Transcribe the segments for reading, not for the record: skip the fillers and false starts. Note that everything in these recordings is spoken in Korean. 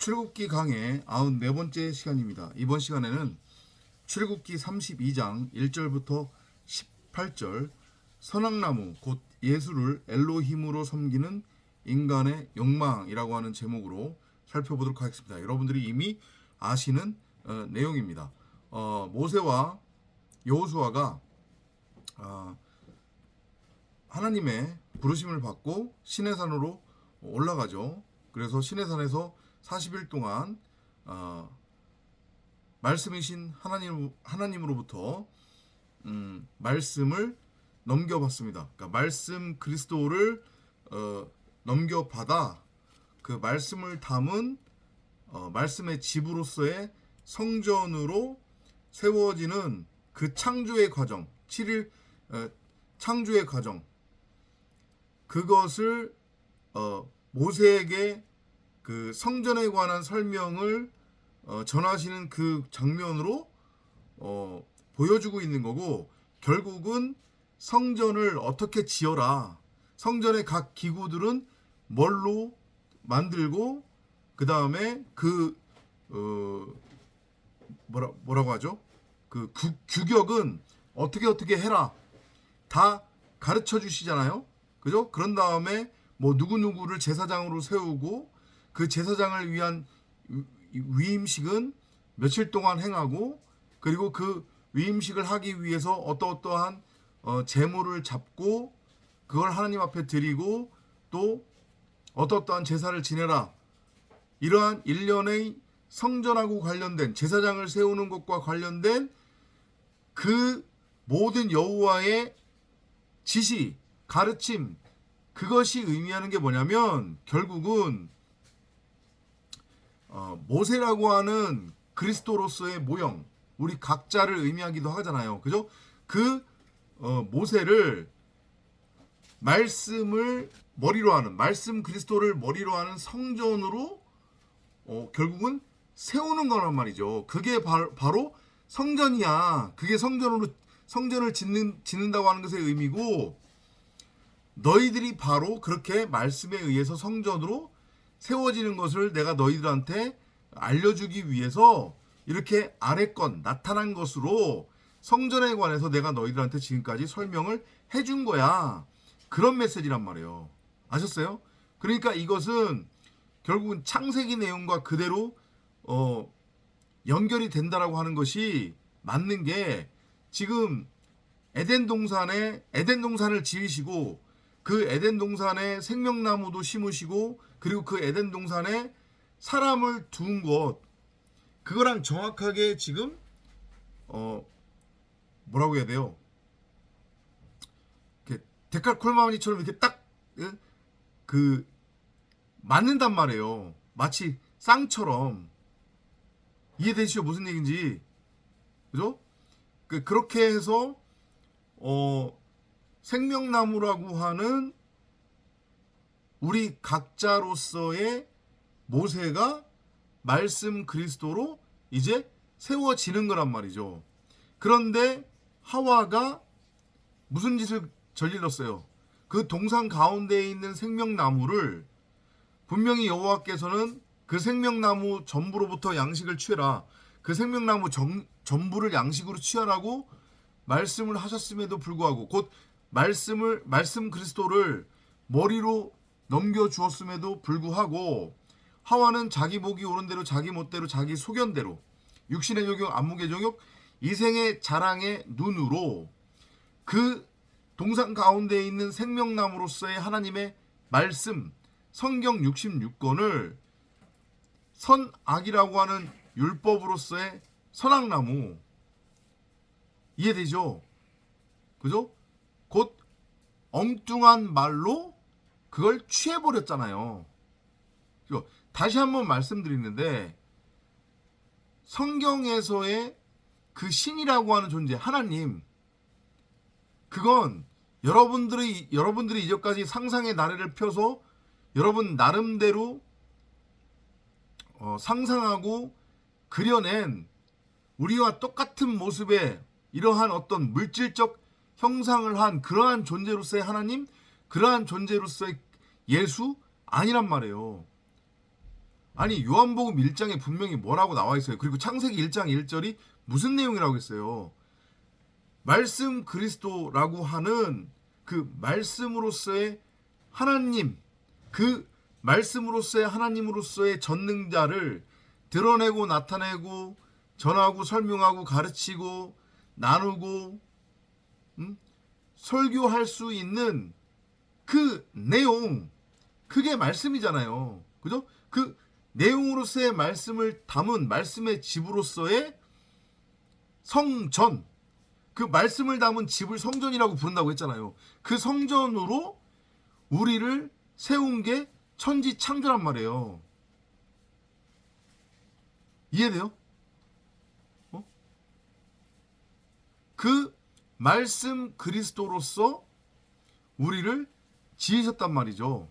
출애굽기 강의 94번째 시간입니다. 이번 시간에는 출애굽기 32장 1절부터 18절 선악나무 곧 예수를 엘로힘으로 섬기는 인간의 욕망이라고 하는 제목으로 살펴보도록 하겠습니다. 여러분들이 이미 아시는 내용입니다. 모세와 여호수아가 하나님의 부르심을 받고 시내산으로 올라가죠. 그래서 시내산에서 40일 동안 말씀이신 하나님으로부터 말씀을 넘겨받습니다. 그러니까 말씀 그리스도를 넘겨받아 그 말씀을 담은 말씀의 집으로서의 성전으로 세워지는 그 창조의 과정, 7일 창조의 과정, 그것을 모세에게 그 성전에 관한 설명을 전하시는 그 장면으로 보여주고 있는 거고, 결국은 성전을 어떻게 지어라, 성전의 각 기구들은 뭘로 만들고, 그 다음에 그 뭐라고 하죠? 그 규격은 어떻게 해라 다 가르쳐 주시잖아요. 그죠? 그런 다음에 뭐 누구누구를 제사장으로 세우고 그 제사장을 위한 위임식은 며칠 동안 행하고, 그리고 그 위임식을 하기 위해서 어떠한 제물을 잡고 그걸 하나님 앞에 드리고 또 어떠한 제사를 지내라. 이러한 일련의 성전하고 관련된 제사장을 세우는 것과 관련된 그 모든 여호와의 지시, 가르침, 그것이 의미하는 게 뭐냐면 결국은 모세라고 하는 그리스도로서의 모형, 우리 각자를 의미하기도 하잖아요. 그죠? 그 모세를 말씀을 머리로 하는, 말씀 그리스도를 머리로 하는 성전으로 결국은 세우는 거란 말이죠. 그게 바로 성전이야. 그게 성전을 짓는다고 하는 것의 의미고, 너희들이 바로 그렇게 말씀에 의해서 성전으로 세워지는 것을 내가 너희들한테 알려주기 위해서 이렇게 아래건 나타난 것으로 성전에 관해서 내가 너희들한테 지금까지 설명을 해준 거야. 그런 메시지란 말이에요. 아셨어요? 그러니까 이것은 결국은 창세기 내용과 그대로 연결이 된다라고 하는 것이 맞는 게, 지금 에덴 동산을 지으시고 그 에덴 동산에 생명나무도 심으시고 그리고 그 에덴 동산에 사람을 두은 것, 그거랑 정확하게 지금 뭐라고 해야 돼요? 이렇게 데칼콜마니처럼 이렇게 딱 그 맞는단 말이에요. 마치 쌍처럼. 이해되시죠? 무슨 얘기인지. 그죠? 그렇게 해서 생명나무라고 하는 우리 각자로서의 모세가 말씀 그리스도로 이제 세워지는 거란 말이죠. 그런데 하와가 무슨 짓을 저질렀어요? 그 동산 가운데에 있는 생명나무를 분명히 여호와께서는 그 생명나무 전부로부터 양식을 취해라, 그 생명나무 전부를 양식으로 취하라고 말씀을 하셨음에도 불구하고, 곧 말씀 그리스도를 머리로 넘겨 주었음에도 불구하고 하와는 자기 목이 오른 대로 자기 멋대로 자기 소견대로 육신의 욕용 안목의 정욕 이생의 자랑의 눈으로 그 동산 가운데에 있는 생명나무로서의 하나님의 말씀 성경 66권을 선악이라고 하는 율법으로서의 선악나무, 이해되죠? 그죠? 곧 엉뚱한 말로 그걸 취해버렸잖아요. 다시 한번 말씀드리는데, 성경에서의 그 신이라고 하는 존재, 하나님, 그건 여러분들이 이제까지 상상의 나래를 펴서 여러분 나름대로 상상하고 그려낸 우리와 똑같은 모습의 이러한 어떤 물질적 형상을 한 그러한 존재로서의 하나님, 그러한 존재로서의 예수 아니란 말이에요. 아니 요한복음 1장에 분명히 뭐라고 나와 있어요. 그리고 창세기 1장 1절이 무슨 내용이라고 했어요. 말씀 그리스도라고 하는 그 말씀으로서의 하나님, 그 말씀으로서의 하나님으로서의 전능자를 드러내고 나타내고 전하고 설명하고 가르치고 나누고 설교할 수 있는 그 내용, 그게 말씀이잖아요. 그죠? 그 내용으로서의 말씀을 담은 말씀의 집으로서의 성전, 그 말씀을 담은 집을 성전이라고 부른다고 했잖아요. 그 성전으로 우리를 세운 게 천지 창조란 말이에요. 이해돼요? 그 말씀 그리스도로서 우리를 지으셨단 말이죠.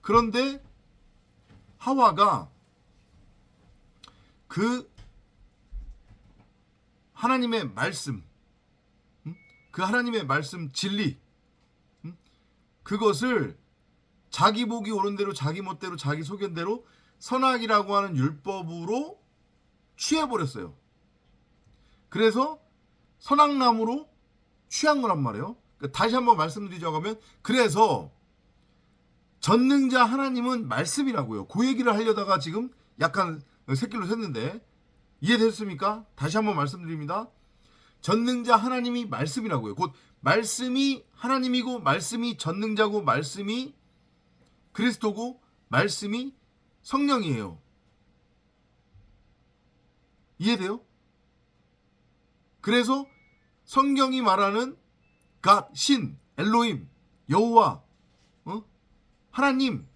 그런데 하와가 그 하나님의 말씀, 그 하나님의 말씀 진리, 그것을 자기 보기 옳은 대로 자기 멋대로 자기 소견대로 선악이라고 하는 율법으로 취해버렸어요. 그래서 선악나무로 취한 거란 말이에요. 다시 한번 말씀드리자고 하면, 그래서 전능자 하나님은 말씀이라고요. 그 얘기를 하려다가 지금 약간 새길로 샜는데 이해됐습니까? 다시 한번 말씀드립니다. 전능자 하나님이 말씀이라고요. 곧 말씀이 하나님이고 말씀이 전능자고 말씀이 그리스도고 말씀이 성령이에요. 이해돼요? 그래서 성경이 말하는 갓, 신, 엘로힘, 여호와, 하나님,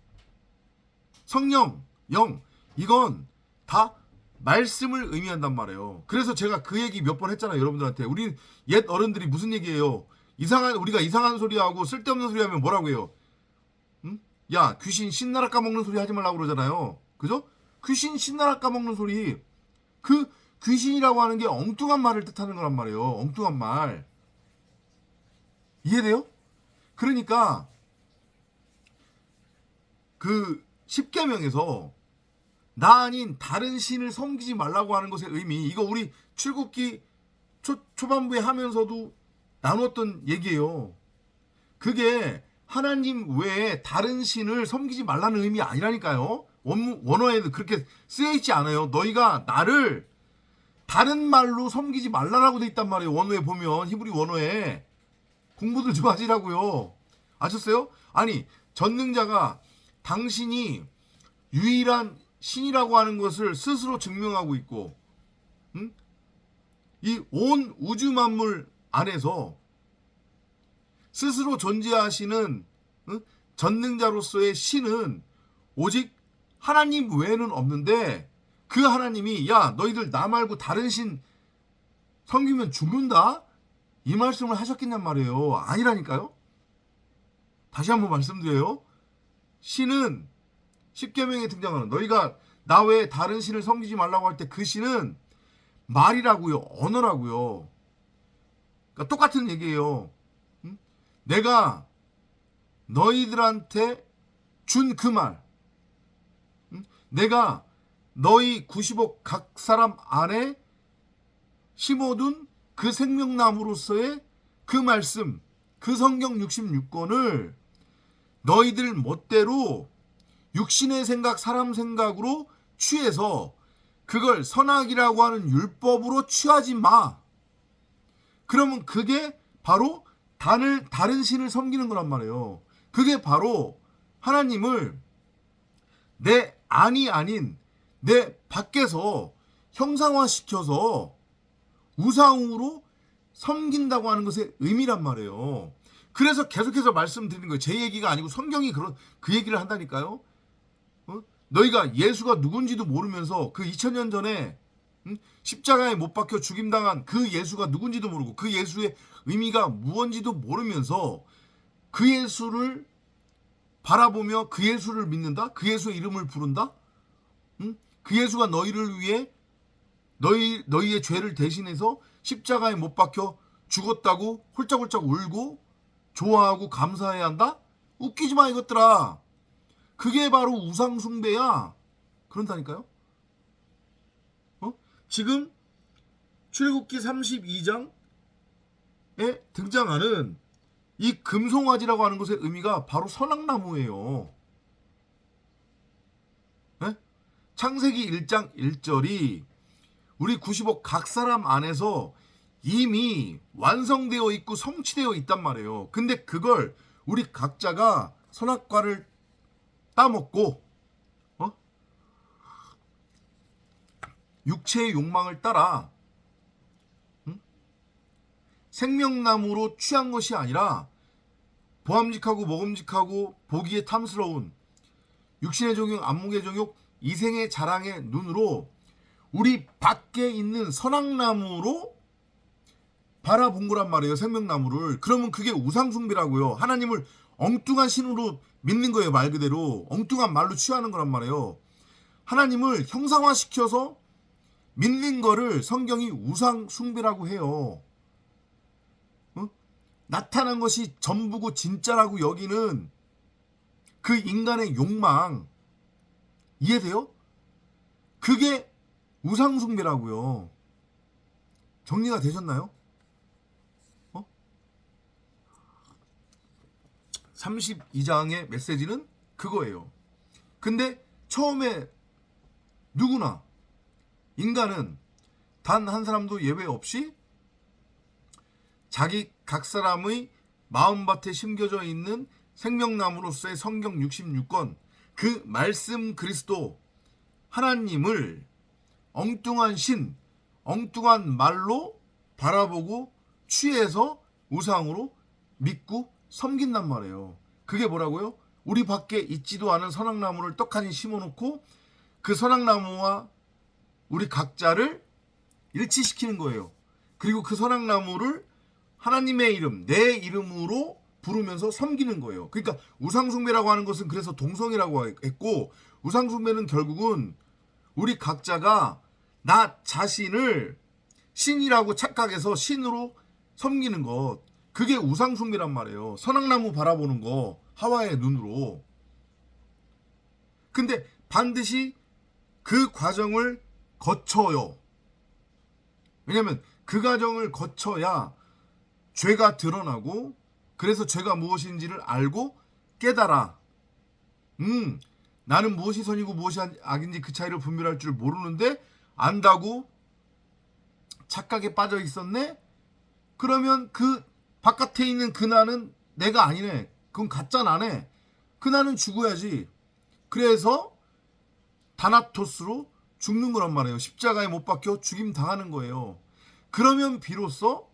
성령, 영, 이건 다 말씀을 의미한단 말이에요. 그래서 제가 그 얘기 몇 번 했잖아요, 여러분들한테. 우리 옛 어른들이 무슨 얘기예요? 우리가 이상한 소리 하고 쓸데없는 소리 하면 뭐라고 해요? 야, 귀신 신나라 까먹는 소리 하지 말라고 그러잖아요. 그죠? 귀신 신나라 까먹는 소리. 그 귀신이라고 하는 게 엉뚱한 말을 뜻하는 거란 말이에요. 엉뚱한 말. 이해돼요? 그러니까 그 십계명에서 나 아닌 다른 신을 섬기지 말라고 하는 것의 의미, 이거 우리 출국기 초반부에 하면서도 나눴던 얘기예요. 그게 하나님 외에 다른 신을 섬기지 말라는 의미 아니라니까요. 원어에도 그렇게 쓰여있지 않아요. 너희가 나를 다른 말로 섬기지 말라라고 돼 있단 말이에요. 원어에 보면, 히브리 원어에. 공부들 좀 하시라고요. 아셨어요? 아니, 전능자가 당신이 유일한 신이라고 하는 것을 스스로 증명하고 있고, 이 온 우주 만물 안에서 스스로 존재하시는 전능자로서의 신은 오직 하나님 외에는 없는데, 그 하나님이 야, 너희들 나 말고 다른 신 섬기면 죽는다? 이 말씀을 하셨겠냔 말이에요. 아니라니까요. 다시 한번 말씀드려요. 신은 십계명에 등장하는, 너희가 나 외에 다른 신을 섬기지 말라고 할 때 그 신은 말이라고요. 언어라고요. 그러니까 똑같은 얘기예요. 내가 너희들한테 준 그 말, 내가 너희 90억 각 사람 안에 심어둔 그 생명나무로서의 그 말씀, 그 성경 66권을 너희들 멋대로 육신의 생각, 사람 생각으로 취해서 그걸 선악이라고 하는 율법으로 취하지 마. 그러면 그게 바로 다른 신을 섬기는 거란 말이에요. 그게 바로 하나님을 내 안이 아닌 내 밖에서 형상화시켜서 우상으로 섬긴다고 하는 것의 의미란 말이에요. 그래서 계속해서 말씀드리는 거예요. 제 얘기가 아니고 성경이 그 얘기를 한다니까요. 너희가 예수가 누군지도 모르면서 그 2000년 전에 십자가에 못 박혀 죽임당한 그 예수가 누군지도 모르고 그 예수의 의미가 무언지도 모르면서 그 예수를 바라보며 그 예수를 믿는다? 그 예수의 이름을 부른다? 그 예수가 너희를 위해 너희의 죄를 대신해서 십자가에 못 박혀 죽었다고 홀짝홀짝 울고 좋아하고 감사해야 한다? 웃기지 마 이것들아. 그게 바로 우상 숭배야. 그런다니까요. 지금 출애굽기 32장에 등장하는 이 금송아지라고 하는 것의 의미가 바로 선악나무예요. 네? 창세기 1장 1절이 우리 90억 각 사람 안에서 이미 완성되어 있고 성취되어 있단 말이에요. 근데 그걸 우리 각자가 선악과를 따먹고 육체의 욕망을 따라 생명나무로 취한 것이 아니라 보암직하고 먹음직하고 보기에 탐스러운 육신의 종욕, 안목의 종욕, 이생의 자랑의 눈으로 우리 밖에 있는 선악나무로 바라본 거란 말이에요. 생명나무를. 그러면 그게 우상숭배라고요. 하나님을 엉뚱한 신으로 믿는 거예요. 말 그대로 엉뚱한 말로 취하는 거란 말이에요. 하나님을 형상화시켜서 믿는 거를 성경이 우상숭배라고 해요. 나타난 것이 전부고 진짜라고 여기는 그 인간의 욕망, 이해돼요? 그게 우상숭배라고요. 정리가 되셨나요? 32장의 메시지는 그거예요. 근데 처음에 누구나 인간은 단 한 사람도 예외 없이 자기 각 사람의 마음밭에 심겨져 있는 생명나무로서의 성경 66권 그 말씀 그리스도 하나님을 엉뚱한 신, 엉뚱한 말로 바라보고 취해서 우상으로 믿고 섬긴단 말이에요. 그게 뭐라고요? 우리 밖에 있지도 않은 선악나무를 떡하니 심어놓고 그 선악나무와 우리 각자를 일치시키는 거예요. 그리고 그 선악나무를 하나님의 이름, 내 이름으로 부르면서 섬기는 거예요. 그러니까 우상숭배라고 하는 것은 그래서 동성이라고 했고, 우상숭배는 결국은 우리 각자가 나 자신을 신이라고 착각해서 신으로 섬기는 것, 그게 우상숭배란 말이에요. 선악나무 바라보는 거, 하와의 눈으로. 근데 반드시 그 과정을 거쳐요. 왜냐하면 그 과정을 거쳐야 죄가 드러나고, 그래서 죄가 무엇인지를 알고 깨달아. 나는 무엇이 선이고 무엇이 악인지 그 차이를 분별할 줄 모르는데 안다고 착각에 빠져 있었네? 그러면 그 바깥에 있는 그 나는 내가 아니네. 그건 가짜 나네. 그 나는 죽어야지. 그래서 다나토스로 죽는 거란 말이에요. 십자가에 못 박혀 죽임 당하는 거예요. 그러면 비로소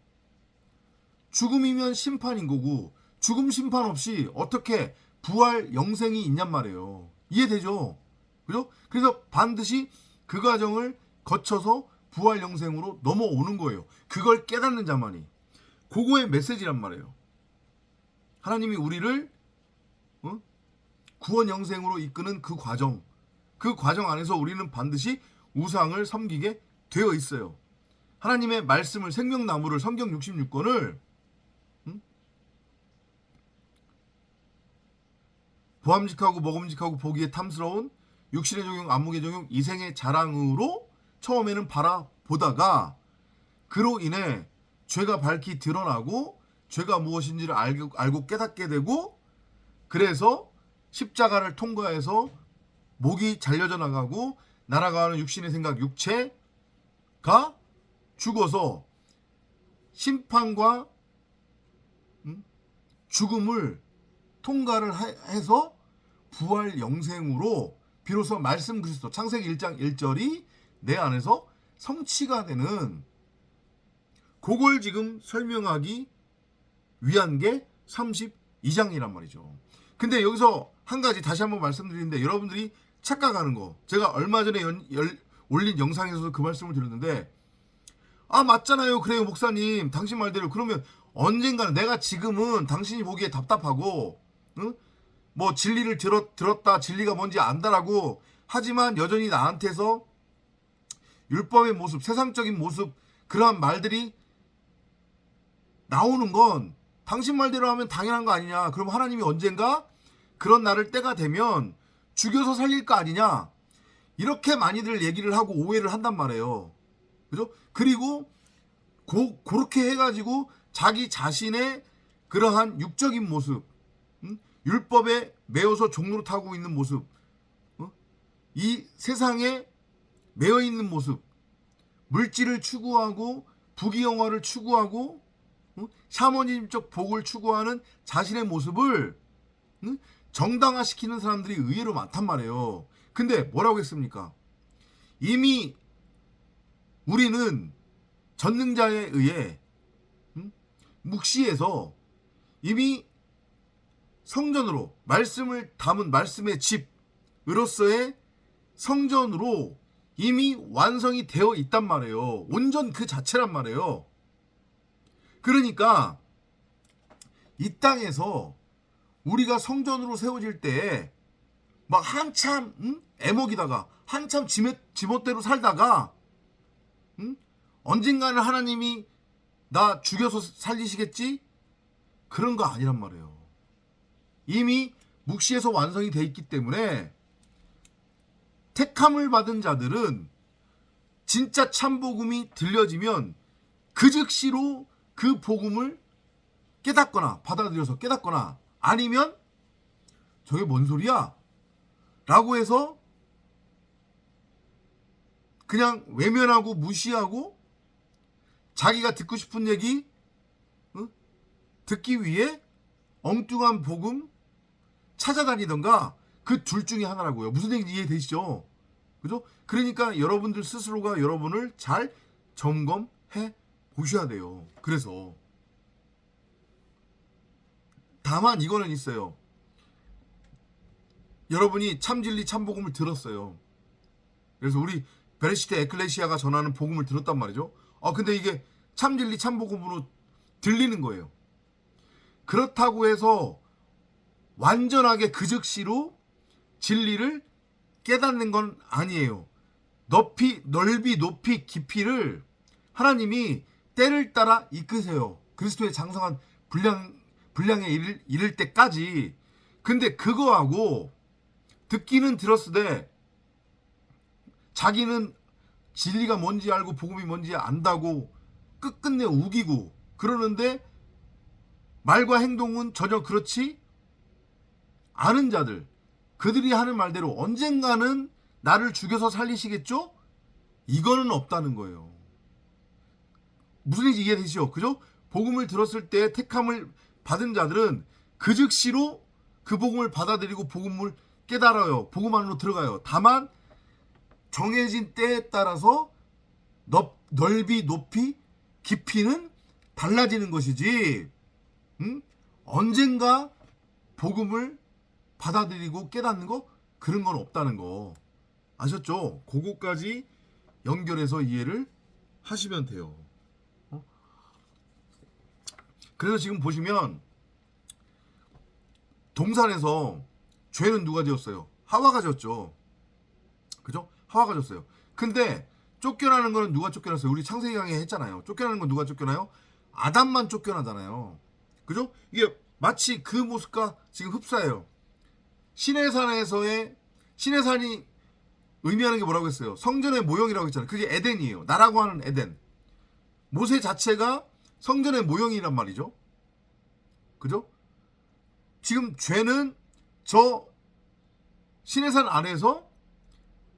죽음이면 심판인 거고, 죽음 심판 없이 어떻게 부활 영생이 있냔 말이에요. 이해되죠? 그죠? 그래서 반드시 그 과정을 거쳐서 부활 영생으로 넘어오는 거예요. 그걸 깨닫는 자만이. 그거의 메시지란 말이에요. 하나님이 우리를 구원 영생으로 이끄는 그 과정 안에서 우리는 반드시 우상을 섬기게 되어 있어요. 하나님의 말씀을, 생명나무를, 성경 66권을 보암직하고 먹음직하고 보기에 탐스러운 육신의 종용, 안목의 종용, 이생의 자랑으로 처음에는 바라보다가 그로 인해 죄가 밝히 드러나고 죄가 무엇인지를 알고 깨닫게 되고, 그래서 십자가를 통과해서 목이 잘려져 나가고 날아가는 육신의 생각, 육체가 죽어서 심판과 죽음을 통과를 해서 부활 영생으로 비로소 말씀 그리스도, 창세기 1장 1절이 내 안에서 성취가 되는, 그걸 지금 설명하기 위한 게 32장이란 말이죠. 근데 여기서 한 가지 다시 한번 말씀드리는데, 여러분들이 착각하는 거, 제가 얼마 전에 올린 영상에서도 그 말씀을 드렸는데, 아 맞잖아요, 그래요 목사님, 당신 말대로. 그러면 언젠가는 내가 지금은 당신이 보기에 답답하고 뭐 진리를 들었다, 진리가 뭔지 안다라고 하지만 여전히 나한테서 율법의 모습, 세상적인 모습, 그러한 말들이 나오는 건 당신 말대로 하면 당연한 거 아니냐. 그럼 하나님이 언젠가 그런 날을 때가 되면 죽여서 살릴 거 아니냐, 이렇게 많이들 얘기를 하고 오해를 한단 말이에요. 그죠? 그리고 그렇게 해가지고 자기 자신의 그러한 육적인 모습, 율법에 매여서 종로로 타고 있는 모습, 이 세상에 매여 있는 모습, 물질을 추구하고 부귀영화를 추구하고 샤머니즘적 복을 추구하는 자신의 모습을 정당화시키는 사람들이 의외로 많단 말이에요. 근데 뭐라고 했습니까? 이미 우리는 전능자에 의해 묵시에서 이미 성전으로, 말씀을 담은 말씀의 집으로서의 성전으로 이미 완성이 되어 있단 말이에요. 온전 그 자체란 말이에요. 그러니까 이 땅에서 우리가 성전으로 세워질 때 막 한참 애먹이다가 한참 지멋대로 살다가 언젠가는 하나님이 나 죽여서 살리시겠지? 그런 거 아니란 말이에요. 이미 묵시에서 완성이 돼 있기 때문에 택함을 받은 자들은 진짜 참복음이 들려지면 그 즉시로 그 복음을 깨닫거나 받아들여서 깨닫거나, 아니면 저게 뭔 소리야? 라고 해서 그냥 외면하고 무시하고 자기가 듣고 싶은 얘기 듣기 위해 엉뚱한 복음 찾아다니던가, 그 둘 중에 하나라고요. 무슨 얘기인지 이해되시죠? 그죠? 그러니까 여러분들 스스로가 여러분을 잘 점검해 보셔야 돼요. 그래서 다만 이거는 있어요. 여러분이 참진리 참복음을 들었어요. 그래서 우리 베레시트 에클레시아가 전하는 복음을 들었단 말이죠. 근데 이게 참진리 참복음으로 들리는 거예요. 그렇다고 해서 완전하게 그 즉시로 진리를 깨닫는 건 아니에요. 넓이 높이 깊이를 하나님이 때를 따라 이끄세요. 그리스도의 장성한 분량에 이를 때까지. 근데 그거하고 듣기는 들었으되 자기는 진리가 뭔지 알고 복음이 뭔지 안다고 끝끝내 우기고 그러는데 말과 행동은 전혀 그렇지 않은 자들, 그들이 하는 말대로 언젠가는 나를 죽여서 살리시겠죠? 이거는 없다는 거예요. 무슨 얘기인지 이해되시죠? 그죠? 복음을 들었을 때 택함을 받은 자들은 그 즉시로 그 복음을 받아들이고 복음을 깨달아요. 복음 안으로 들어가요. 다만 정해진 때에 따라서 넓이 높이 깊이는 달라지는 것이지, 언젠가 복음을 받아들이고 깨닫는 거, 그런 건 없다는 거 아셨죠? 그거까지 연결해서 이해를 하시면 돼요. 그래서 지금 보시면 동산에서 죄는 누가 지었어요? 하와가 지었죠. 그죠? 하와가 지었어요. 근데 쫓겨나는 거는 누가 쫓겨났어요? 우리 창세기 강의 했잖아요. 쫓겨나는 건 누가 쫓겨나요? 아담만 쫓겨나잖아요. 그죠? 이게 마치 그 모습과 지금 흡사해요. 시내산에서의, 시내산이 의미하는 게 뭐라고 했어요? 성전의 모형이라고 했잖아요. 그게 에덴이에요. 나라고 하는 에덴. 모세 자체가 성전의 모형이란 말이죠. 그죠? 지금 죄는 저 시내산 안에서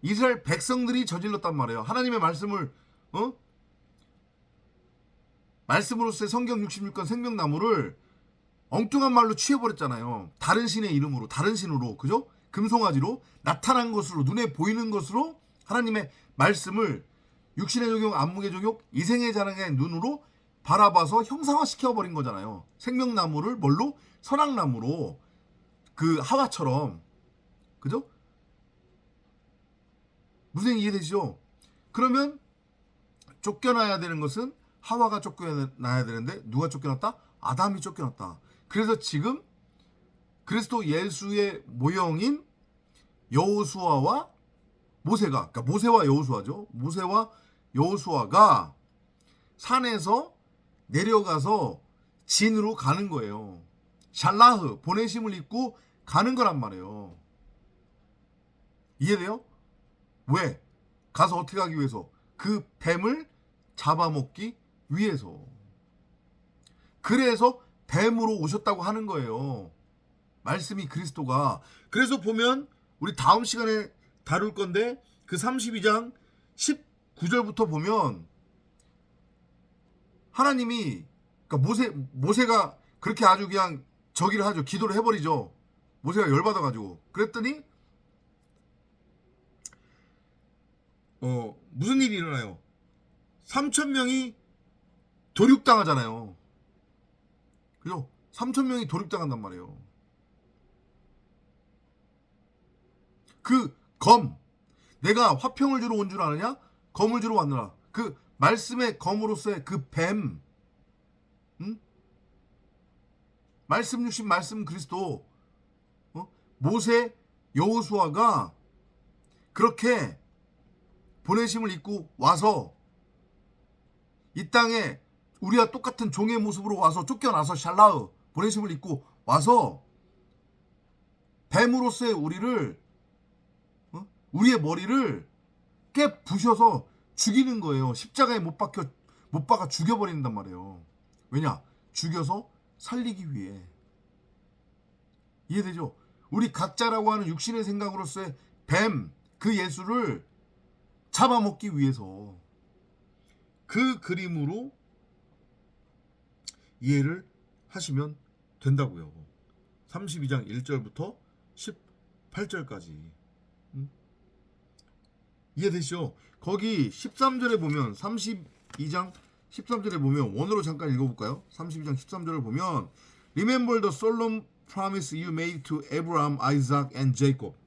이스라엘 백성들이 저질렀단 말이에요. 하나님의 말씀을 말씀으로서의 성경 66권 생명나무를 엉뚱한 말로 취해버렸잖아요. 다른 신의 이름으로, 다른 신으로, 그죠? 금송아지로 나타난 것으로, 눈에 보이는 것으로 하나님의 말씀을 육신의 종욕, 안목의 종욕, 이생의 자랑의 눈으로 바라봐서 형상화시켜버린 거잖아요. 생명나무를 뭘로? 선악나무로, 그 하와처럼. 그죠? 무슨 이해되시죠? 그러면 쫓겨나야 되는 것은 하와가 쫓겨나야 되는데 누가 쫓겨났다? 아담이 쫓겨났다. 그래서 지금 그리스도 예수의 모형인 여호수아와 모세가, 그러니까 모세와 여호수아죠. 모세와 여호수아가 산에서 내려가서 진으로 가는 거예요. 샬라흐, 보내심을 입고 가는 거란 말이에요. 이해돼요? 왜? 가서 어떻게 하기 위해서? 그 뱀을 잡아먹기 위해서. 그래서 뱀으로 오셨다고 하는 거예요. 말씀이 그리스도가. 그래서 보면 우리 다음 시간에 다룰 건데 그 32장 19절부터 보면 하나님이 그러니까 모세가 그렇게 아주 그냥 저기를 하죠. 기도를 해버리죠. 모세가 열받아가지고. 그랬더니 무슨 일이 일어나요? 3천 명이 도륙당하잖아요. 그죠? 3천 명이 도륙당한단 말이에요. 그 검, 내가 화평을 주러 온 줄 아느냐? 검을 주러 왔느라. 그 말씀의 검으로서의 그 뱀, 응? 말씀 육신 말씀 그리스도, 모세 여호수아가 그렇게 보내심을 입고 와서 이 땅에 우리와 똑같은 종의 모습으로 와서 쫓겨나서 샬라흐 보내심을 입고 와서 뱀으로서의 우리를 우리의 머리를 깨 부셔서 죽이는 거예요. 십자가에 못 박아 죽여버린단 말이에요. 왜냐? 죽여서 살리기 위해. 이해되죠? 우리 각자라고 하는 육신의 생각으로서의 뱀, 그 예수를 잡아먹기 위해서 그 그림으로 이해를 하시면 된다고요. 32장 1절부터 18절까지. 이해되시죠? 거기 13절에 보면 32장 13절에 보면 원어로 잠깐 읽어볼까요? 32장 13절을 보면 Remember the solemn promise you made to Abraham, Isaac and Jacob.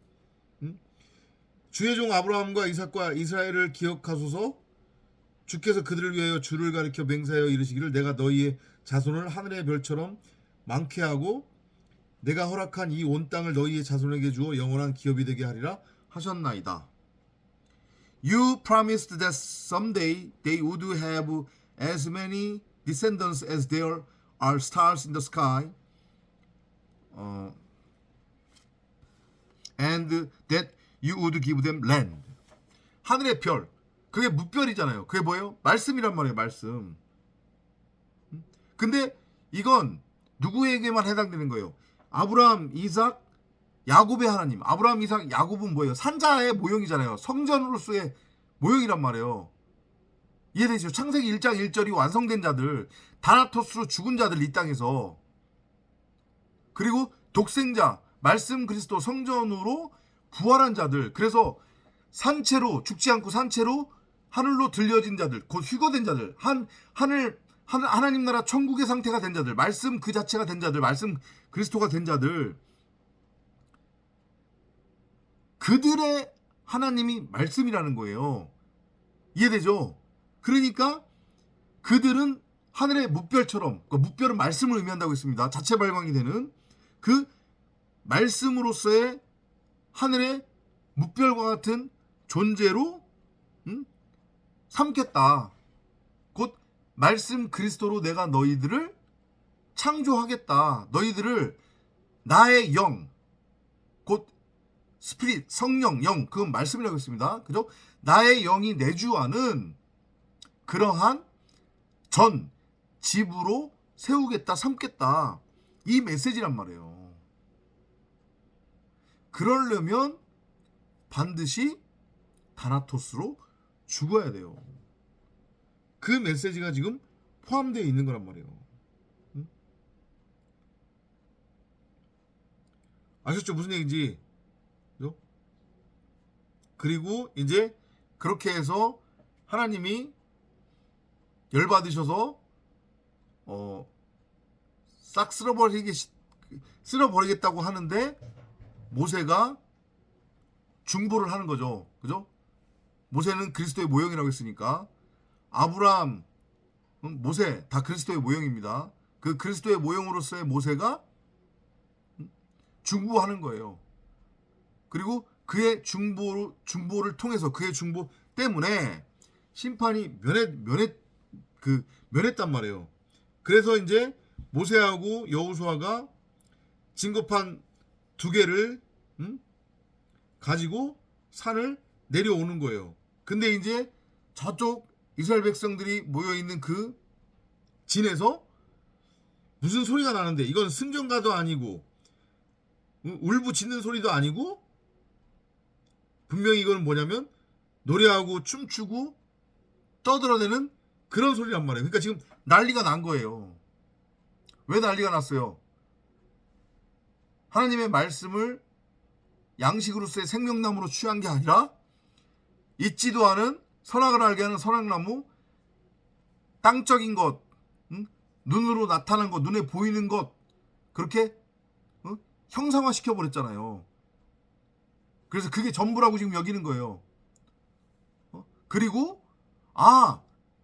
주의 종 아브라함과 이삭과 이스라엘을 기억하소서. 주께서 그들을 위하여 주를 가리켜 맹세하여 이르시기를 내가 너희의 자손을 하늘의 별처럼 많게 하고 내가 허락한 이 온 땅을 너희의 자손에게 주어 영원한 기업이 되게 하리라 하셨나이다. You promised that someday they would have as many descendants as there are stars in the sky, and that you would give them land. 하늘의 별, 그게 무별이잖아요. 그게 뭐예요? 말씀이란 말이에요. 말씀. 근데 이건 누구에게만 해당되는 거예요? 아브라함, 이삭, 야곱의 하나님. 아브라함, 이삭, 야곱은 뭐예요? 산자의 모형이잖아요. 성전으로서의 모형이란 말이에요. 이해되시죠? 창세기 1장 1절이 완성된 자들, 다나토스로 죽은 자들 이 땅에서. 그리고 독생자, 말씀 그리스도 성전으로 부활한 자들. 그래서 산채로, 죽지 않고 산채로 하늘로 들려진 자들, 곧 휴거된 자들, 하나님 나라 천국의 상태가 된 자들, 말씀 그 자체가 된 자들, 말씀 그리스도가 된 자들, 그들의 하나님이 말씀이라는 거예요. 이해되죠? 그러니까 그들은 하늘의 무별처럼, 무별은 말씀을 의미한다고 했습니다. 자체 발광이 되는 그 말씀으로서의 하늘의 무별과 같은 존재로 삼겠다. 곧 말씀 그리스도로 내가 너희들을 창조하겠다. 너희들을 나의 영, 곧 스피릿, 성령, 영, 그건 말씀이라고 했습니다. 그죠? 나의 영이 내주하는 그러한 집으로 세우겠다, 삼겠다. 이 메시지란 말이에요. 그러려면 반드시 다나토스로 죽어야 돼요. 그 메시지가 지금 포함되어 있는 거란 말이에요. 아셨죠? 무슨 얘기인지. 그죠? 그리고 이제 그렇게 해서 하나님이 열받으셔서 싹 쓸어버리겠다고 하는데 모세가 중보를 하는 거죠. 그죠? 모세는 그리스도의 모형이라고 했으니까 아브라함, 모세 다 그리스도의 모형입니다. 그 그리스도의 모형으로서의 모세가 중보하는 거예요. 그리고 그의 중보를 통해서 그의 중보 때문에 심판이 면했단 말이에요. 그래서 이제 모세하고 여호수아가 진거판 2개를 가지고 산을 내려오는 거예요. 근데 이제 저쪽 이스라엘 백성들이 모여있는 그 진에서 무슨 소리가 나는데, 이건 승전가도 아니고 울부짖는 소리도 아니고, 분명히 이거는 뭐냐면 노래하고 춤추고 떠들어대는 그런 소리란 말이에요. 그러니까 지금 난리가 난 거예요. 왜 난리가 났어요? 하나님의 말씀을 양식으로서의 생명나무로 취한 게 아니라 있지도 않은 선악을 알게 하는 선악나무, 땅적인 것, 눈으로 나타난 것, 눈에 보이는 것, 그렇게 형상화 시켜버렸잖아요. 그래서 그게 전부라고 지금 여기는 거예요. 그리고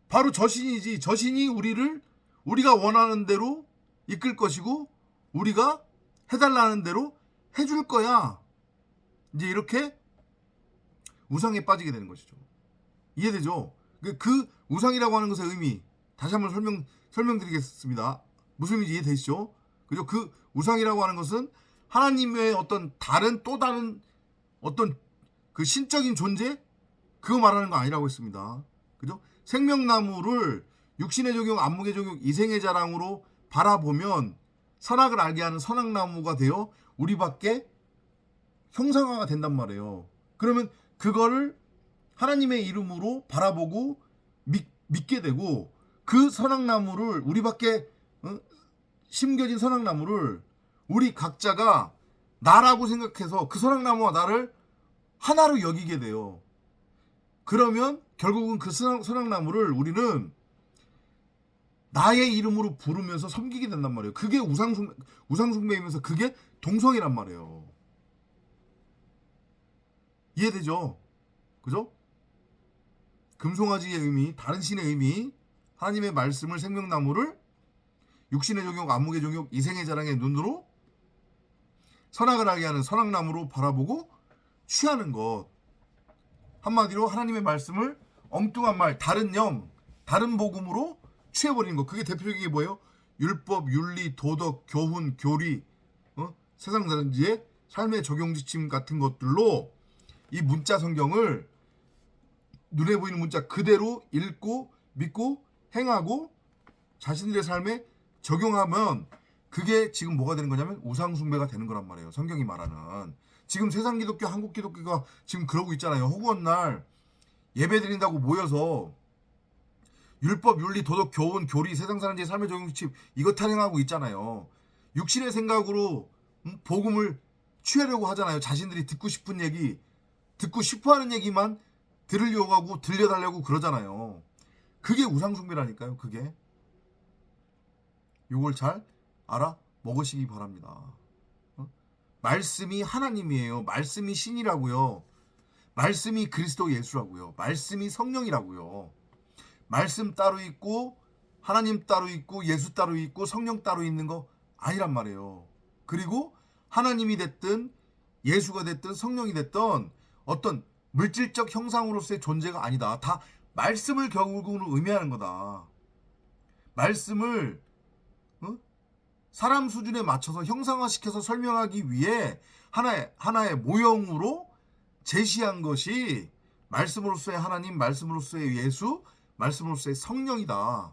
바로 저 신이지. 저 신이 우리가 원하는 대로 이끌 것이고 우리가 해달라는 대로 해줄 거야. 이제 이렇게 우상에 빠지게 되는 것이죠. 이해되죠? 그 우상이라고 하는 것의 의미 다시 한번 설명드리겠습니다. 무슨 의미인지 이해되시죠? 그죠? 그 우상이라고 하는 것은 하나님의 어떤 또 다른 어떤 그 신적인 존재, 그거 말하는 거 아니라고 했습니다. 그죠? 생명나무를 육신의 종육, 안목의 종육, 이생의 자랑으로 바라보면 선악을 알게 하는 선악나무가 되어 우리 밖에 형상화가 된단 말이에요. 그러면 그거를 하나님의 이름으로 바라보고 믿게 되고, 그 선악나무를 우리 밖에 심겨진 선악나무를 우리 각자가 나라고 생각해서 그 선악나무와 나를 하나로 여기게 돼요. 그러면 결국은 그 선악나무를 우리는 나의 이름으로 부르면서 섬기게 된단 말이에요. 그게 우상숭배이면서 그게 동성이란 말이에요. 이해되죠? 그죠? 금송아지의 의미, 다른 신의 의미, 하나님의 말씀을, 생명나무를 육신의 종육, 안목의 종육, 이생의 자랑의 눈으로 선악을 알게 하는 선악나무로 바라보고 취하는 것. 한마디로 하나님의 말씀을 엉뚱한 말, 다른 영, 다른 복음으로 취해버리는 것. 그게 대표적인 게 뭐예요? 율법, 윤리, 도덕, 교훈, 교리, 세상 사람들의 삶의 적용지침 같은 것들로 이 문자 성경을, 눈에 보이는 문자 그대로 읽고 믿고 행하고 자신들의 삶에 적용하면 그게 지금 뭐가 되는 거냐면 우상숭배가 되는 거란 말이에요. 성경이 말하는. 지금 세상 기독교, 한국 기독교가 지금 그러고 있잖아요. 허구한 날 예배 드린다고 모여서 율법, 윤리, 도덕, 교훈, 교리, 세상 사람들의 삶의 적용지침 이거 탄행하고 있잖아요. 육신의 생각으로 복음을 취하려고 하잖아요. 자신들이 듣고 싶은 얘기, 듣고 싶어하는 얘기만 들으려고 하고 들려달라고 그러잖아요. 그게 우상숭배라니까요. 그게. 이걸 잘 알아 먹으시기 바랍니다. 말씀이 하나님이에요. 말씀이 신이라고요. 말씀이 그리스도 예수라고요. 말씀이 성령이라고요. 말씀 따로 있고 하나님 따로 있고 예수 따로 있고 성령 따로 있는 거 아니란 말이에요. 그리고 하나님이 됐든 예수가 됐든 성령이 됐든 어떤 물질적 형상으로서의 존재가 아니다. 다 말씀을 결국은 의미하는 거다. 말씀을 사람 수준에 맞춰서 형상화시켜서 설명하기 위해 하나의 모형으로 제시한 것이 말씀으로서의 하나님, 말씀으로서의 예수, 말씀으로서의 성령이다.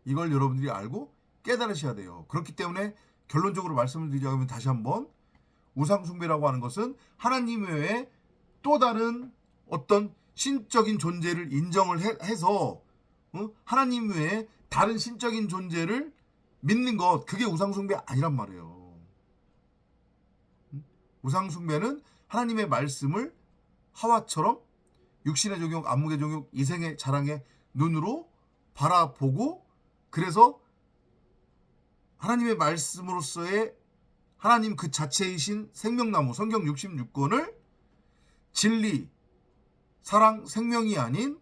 이걸 여러분들이 알고 깨달으셔야 돼요. 그렇기 때문에 결론적으로 말씀을 드리자면 다시 한번 우상숭배라고 하는 것은 하나님 외에 또 다른 어떤 신적인 존재를 인정을 해서 하나님 외에 다른 신적인 존재를 믿는 것, 그게 우상숭배 아니란 말이에요. 우상숭배는 하나님의 말씀을 하와처럼 육신의 종육, 안목의 종육, 이생의 자랑의 눈으로 바라보고, 그래서 하나님의 말씀으로서의 하나님 그 자체이신 생명나무 성경 66권을 진리, 사랑, 생명이 아닌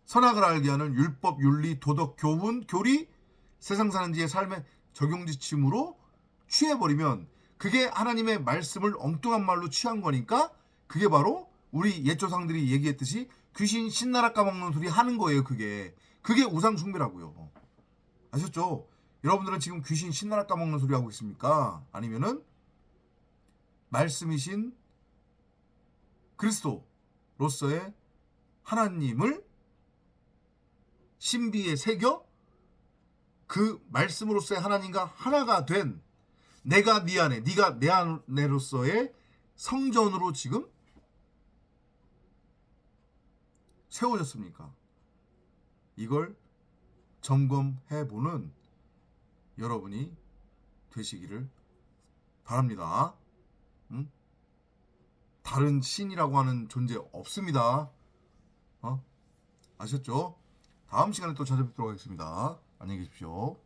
선악을 알게 하는 율법, 윤리, 도덕, 교훈, 교리, 세상 사는 지의 삶의 적용지침으로 취해버리면 그게 하나님의 말씀을 엉뚱한 말로 취한 거니까 그게 바로 우리 옛 조상들이 얘기했듯이 귀신 신나라 까먹는 소리 하는 거예요. 그게 우상숭배라고요. 아셨죠? 여러분들은 지금 귀신 신나라 까먹는 소리 하고 있습니까? 아니면은 말씀이신 그리스도로서의 하나님을 신비에 새겨 그 말씀으로서의 하나님과 하나가 된 내가 네 안에, 네가 내 안에로서의 성전으로 지금 세워졌습니까? 이걸 점검해보는 여러분이 되시기를 바랍니다. 다른 신이라고 하는 존재 없습니다. 아셨죠? 다음 시간에 또 찾아뵙도록 하겠습니다. 안녕히 계십시오.